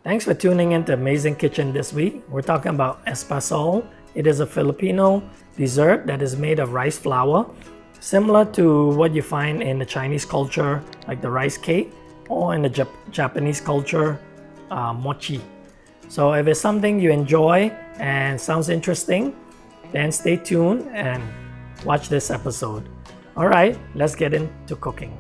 Thanks for tuning in to Amazing Kitchen this week. We're talking about Espasol. It is a Filipino dessert that is made of rice flour, similar to what you find in the Chinese culture, like the rice cake, or in the Japanese culture, mochi. So if it's something you enjoy and sounds interesting, then stay tuned and watch this episode. All right, let's get into cooking.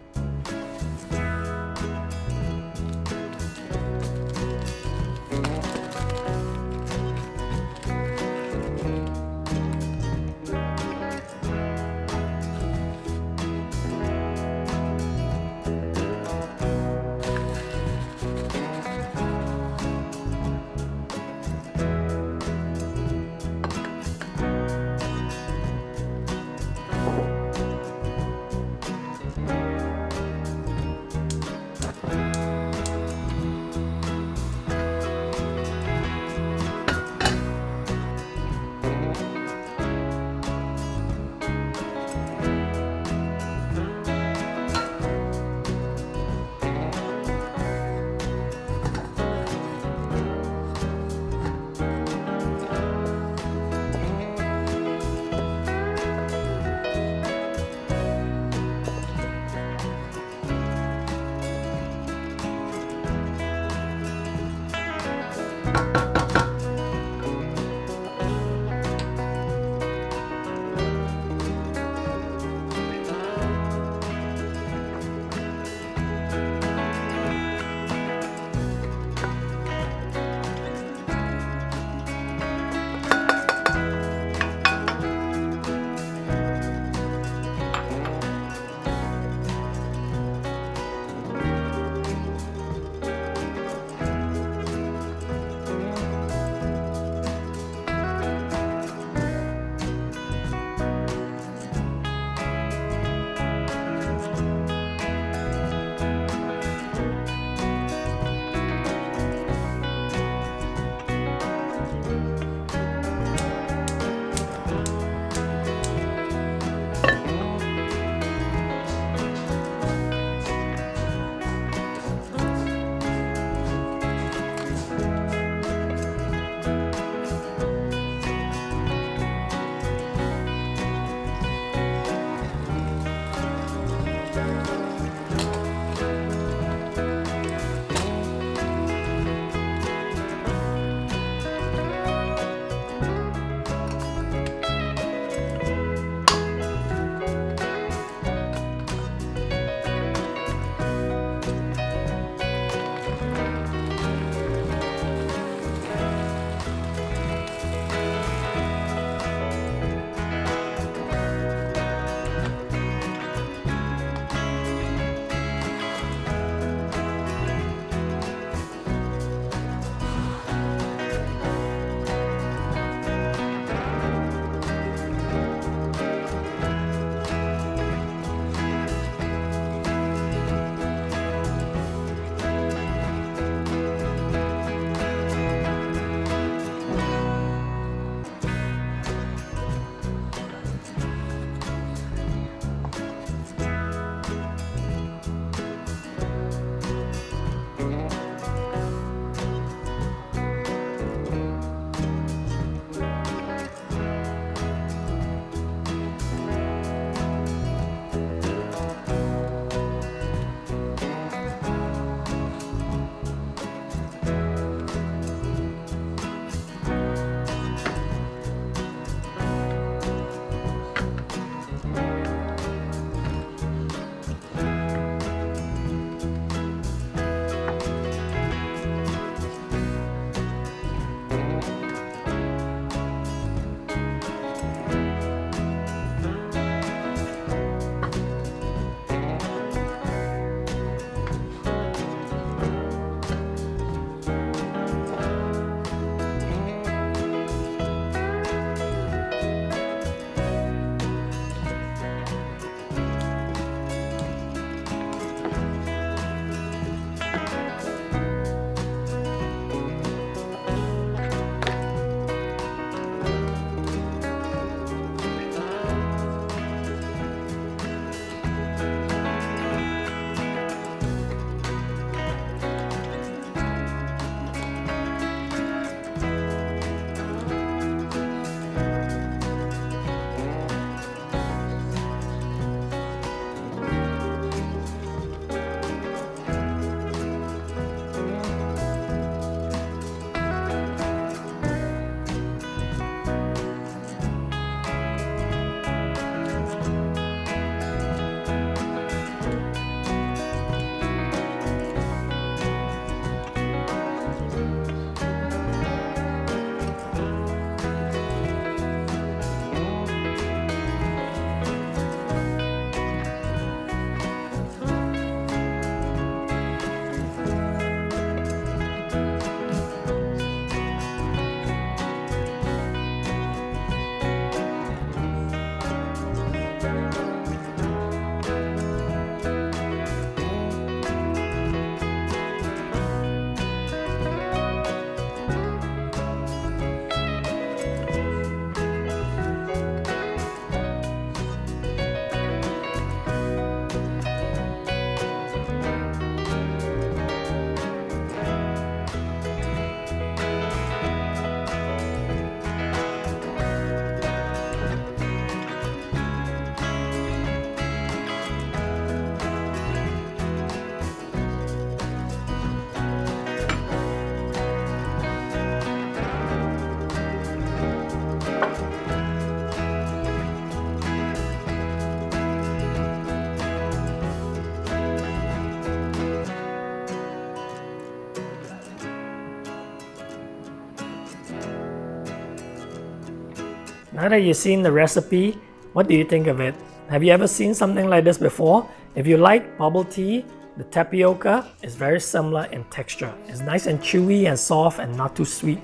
Now that you've seen the recipe, what do you think of it? Have you ever seen something like this before? If you like bubble tea, the tapioca is very similar in texture. It's nice and chewy and soft and not too sweet.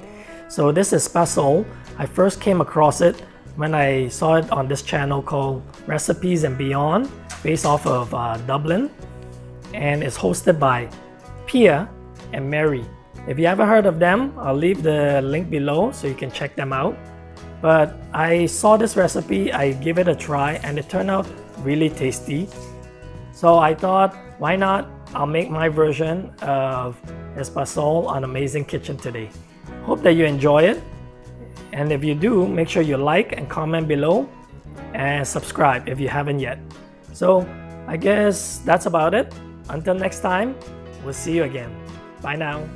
So this is Espasol. I first came across it when I saw it on this channel called Recipes and Beyond, based off of Dublin, and it's hosted by Pia and Mary. If you haven't heard of them, I'll leave the link below so you can check them out. But I saw this recipe, I gave it a try, and it turned out really tasty. So I thought, why not? I'll make my version of Espasol on Amazing Kitchen today. Hope that you enjoy it. And if you do, make sure you like and comment below and subscribe if you haven't yet. So I guess that's about it. Until next time, we'll see you again. Bye now.